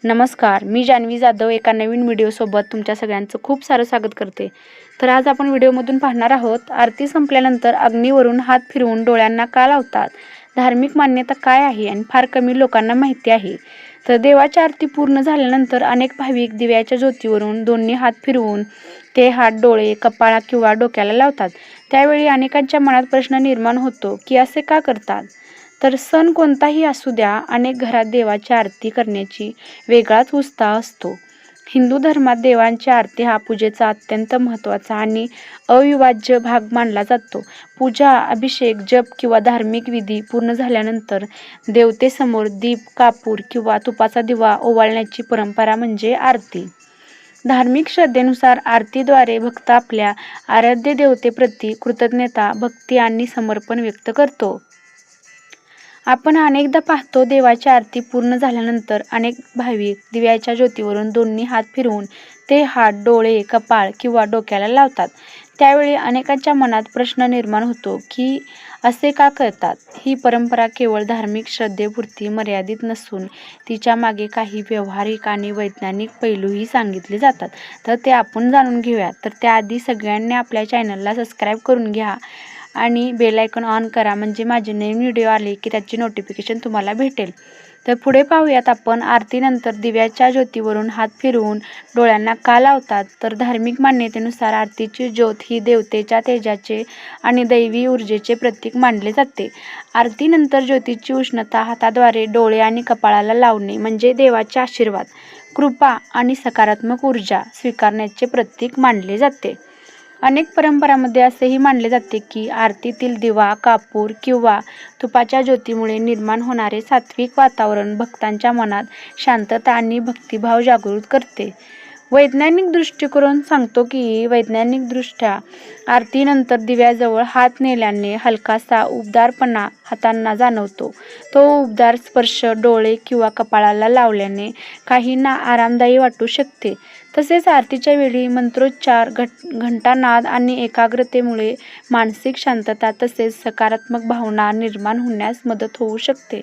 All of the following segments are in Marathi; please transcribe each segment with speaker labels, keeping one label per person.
Speaker 1: नमस्कार, मी जान्हवी जाधव एका नवीन व्हिडिओसोबत तुमच्या सगळ्यांचं खूप सारं स्वागत करते. तर आज आपण व्हिडिओमधून पाहणार आहोत, आरती संपल्यानंतर अग्नीवरून हात फिरवून डोळ्यांना का लावतात, धार्मिक मान्यता काय आहे आणि फार कमी लोकांना माहिती आहे. तर देवाची आरती पूर्ण झाल्यानंतर अनेक भाविक दिव्याच्या ज्योतीवरून दोन्ही हात फिरवून ते हात डोळे, कपाळ किंवा डोक्याला लावतात. त्यावेळी अनेकांच्या मनात प्रश्न निर्माण होतो की असे का करतात. तर सण कोणताही असू द्या, अनेक घरात देवाची आरती करण्याची वेगळाच उत्साह असतो. हिंदू धर्मात देवांची आरती हा पूजेचा अत्यंत महत्त्वाचा आणि अविभाज्य भाग मानला जातो. पूजा, अभिषेक, जप किंवा धार्मिक विधी पूर्ण झाल्यानंतर देवतेसमोर दीप, कापूर किंवा तुपाचा दिवा ओवाळण्याची परंपरा म्हणजे आरती. धार्मिक श्रद्धेनुसार आरतीद्वारे भक्त आपल्या आराध्य देवतेप्रती कृतज्ञता, भक्ती आणि समर्पण व्यक्त करतो. आपण अनेकदा पाहतो, देवाची आरती पूर्ण झाल्यानंतर अनेक भाविक दिव्याच्या ज्योतीवरून दोन्ही हात फिरवून ते हात डोळे, कपाळ किंवा डोक्याला लावतात. त्यावेळी अनेकांच्या मनात प्रश्न निर्माण होतो की असे का करतात. ही परंपरा केवळ धार्मिक श्रद्धेपुरती मर्यादित नसून तिच्या मागे काही व्यावहारिक आणि वैज्ञानिक पैलूही सांगितले जातात. तर ते आपण जाणून घेऊयात. तर त्याआधी सगळ्यांनी आपल्या चॅनलला सबस्क्राईब करून घ्या आणि बेल आयकॉन ऑन करा, म्हणजे माझे नवीन व्हिडिओ आले की त्याची नोटिफिकेशन तुम्हाला भेटेल. तर पुढे पाहूयात आपण, आरतीनंतर दिव्याच्या ज्योतीवरून हात फिरवून डोळ्यांना का लावतात. तर धार्मिक मान्यतेनुसार आरतीची ज्योत ही देवतेच्या तेजाचे आणि दैवी ऊर्जेचे प्रतीक मानले जाते. आरतीनंतर ज्योतीची उष्णता हाताद्वारे डोळे आणि कपाळाला लावणे म्हणजे देवाचे आशीर्वाद, कृपा आणि सकारात्मक ऊर्जा स्वीकारण्याचे प्रतीक मानले जाते. अनेक परंपरांमध्ये असेही मानले जाते की आरतीतील दिवा, कापूर किंवा तुपाच्या ज्योतीमुळे निर्माण होणारे सात्विक वातावरण भक्तांच्या मनात शांतता आणि भक्तिभाव जागृत करते. वैज्ञानिक दृष्टिकोन सांगतो की वैज्ञानिकदृष्ट्या आरतीनंतर दिव्याजवळ हात नेल्याने हलकासा उबदारपणा हातांना जाणवतो. तो उबदार स्पर्श डोळे किंवा कपाळाला लावल्याने काहींना आरामदायी वाटू शकते. तसेच आरतीच्या वेळी मंत्रोच्चार, घंटानाद आणि एकाग्रतेमुळे मानसिक शांतता तसेच सकारात्मक भावना निर्माण होण्यास मदत होऊ शकते.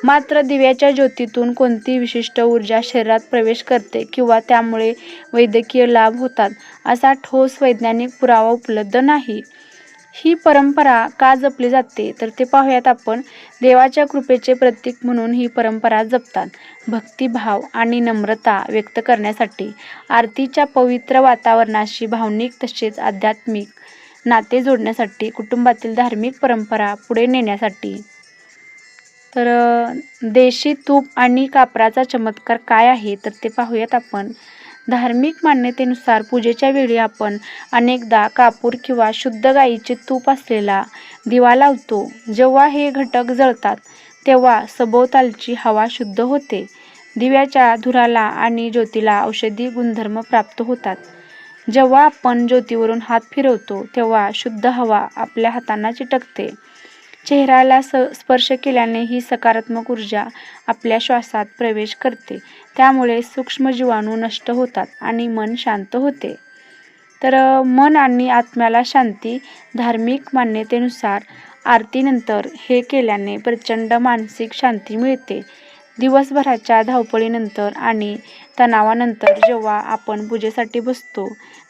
Speaker 1: मात्र दिव्याच्या ज्योतीतून कोणती विशिष्ट ऊर्जा शरीरात प्रवेश करते किंवा त्यामुळे वैद्यकीय लाभ होतात असा ठोस वैज्ञानिक पुरावा उपलब्ध नाही. ही परंपरा का जपली जाते तर ते पाहूयात आपण. देवाच्या कृपेचे प्रतीक म्हणून ही परंपरा जपतात. भक्तिभाव आणि नम्रता व्यक्त करण्यासाठी, आरतीच्या पवित्र वातावरणाशी भावनिक तसेच आध्यात्मिक नाते जोडण्यासाठी, कुटुंबातील धार्मिक परंपरा पुढे नेण्यासाठी. तर देशी तूप आणि कापराचा चमत्कार काय आहे तर ते पाहूयात आपण. धार्मिक मान्यतेनुसार पूजेच्या वेळी आपण अनेकदा कापूर किंवा शुद्ध गाईचे तूप असलेला दिवा लावतो. जेव्हा हे घटक जळतात तेव्हा सभोवतालची हवा शुद्ध होते. दिव्याच्या धुराला आणि ज्योतीला औषधी गुणधर्म प्राप्त होतात. जेव्हा आपण ज्योतीवरून हात फिरवतो तेव्हा शुद्ध हवा आपल्या हातांना चिटकते. चेहऱ्याला स्पर्श केल्याने ही सकारात्मक ऊर्जा आपल्या श्वासात प्रवेश करते. त्यामुळे सूक्ष्म जीवाणू नष्ट होतात आणि मन शांत होते. तर मन आणि आत्म्याला शांती. धार्मिक मान्यतेनुसार आरतीनंतर हे केल्याने प्रचंड मानसिक शांती मिळते. दिवसभराच्या धावपळीनंतर आणि तणावानंतर जेव्हा आपण पूजेसाठी बसतो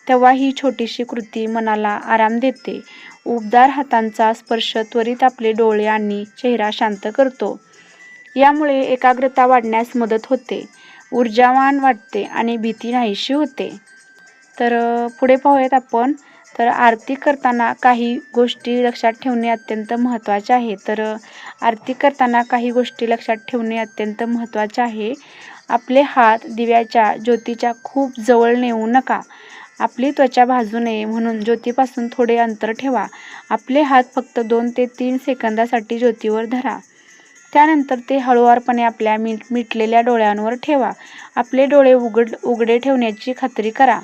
Speaker 1: तेव्हा ही छोटीशी कृती मनाला आराम देते. उबदार हातांचा स्पर्श त्वरित आपले डोळे आणि चेहरा शांत करतो. यामुळे एकाग्रता वाढण्यास मदत होते, ऊर्जावान वाटते आणि भीती नाहीशी होते. तर पुढे पाहूयात आपण. तर आरती करताना काही गोष्टी लक्षात ठेवणे अत्यंत महत्त्वाचे आहे. तर आरती करताना काही गोष्टी लक्षात ठेवणे अत्यंत महत्त्वाचे आहे. आपले हात दिव्याच्या ज्योतीच्या खूप जवळ नेऊ नका. आपली त्वचा भाजू नये म्हणून ज्योतीपासून थोडे अंतर ठेवा. आपले हात फक्त 2 ते 3 सेकंदासाठी ज्योतीवर धरा. त्यानंतर ते हळुवारपणे आपल्या मिटलेल्या डोळ्यांवर ठेवा. आपले डोळे उघडे ठेवण्याची खात्री करा.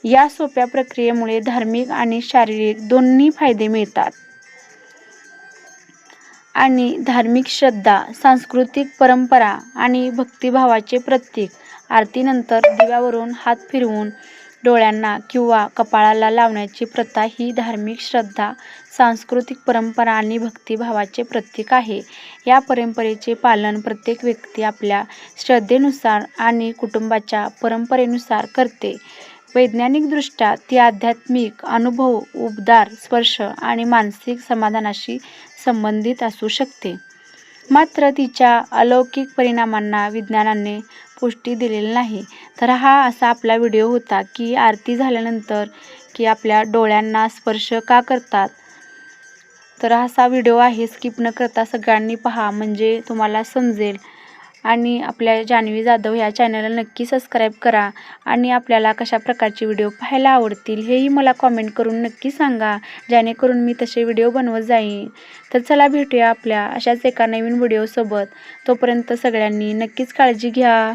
Speaker 1: या सोप्या प्रक्रियेमुळे धार्मिक आणि शारीरिक दोन्ही फायदे मिळतात. आणि धार्मिक श्रद्धा, सांस्कृतिक परंपरा आणि भक्तिभावाचे प्रतीक. आरतीनंतर दिव्यावरून हात फिरवून डोळ्यांना किंवा कपाळाला लावण्याची प्रथा ही धार्मिक श्रद्धा, सांस्कृतिक परंपरा आणि भक्तिभावाचे प्रतीक आहे. या परंपरेचे पालन प्रत्येक व्यक्ती आपल्या श्रद्धेनुसार आणि कुटुंबाच्या परंपरेनुसार करते. वैज्ञानिकदृष्ट्या ती आध्यात्मिक अनुभव, उबदार स्पर्श आणि मानसिक समाधानाशी संबंधित असू शकते. मात्र तिच्या अलौकिक परिणामांना विज्ञानाने पुष्टी दिलेली नाही. तर हा असा आपला व्हिडिओ होता की आरती झाल्यानंतर की आपल्या डोळ्यांना स्पर्श का करतात. तर असा व्हिडिओ आहे, स्किप न करता सगळ्यांनी पहा म्हणजे तुम्हाला समजेल. आणि आपल्या जान्हवी जाधव ह्या चॅनलला नक्की सबस्क्राईब करा आणि आपल्याला कशा प्रकारचे व्हिडिओ पाहायला आवडतील हेही मला कॉमेंट करून नक्की सांगा, जेणेकरून मी तसे व्हिडिओ बनवत जाईन. तर चला भेटूया आपल्या अशाच एका नवीन व्हिडिओसोबत. तोपर्यंत सगळ्यांनी नक्कीच काळजी घ्या.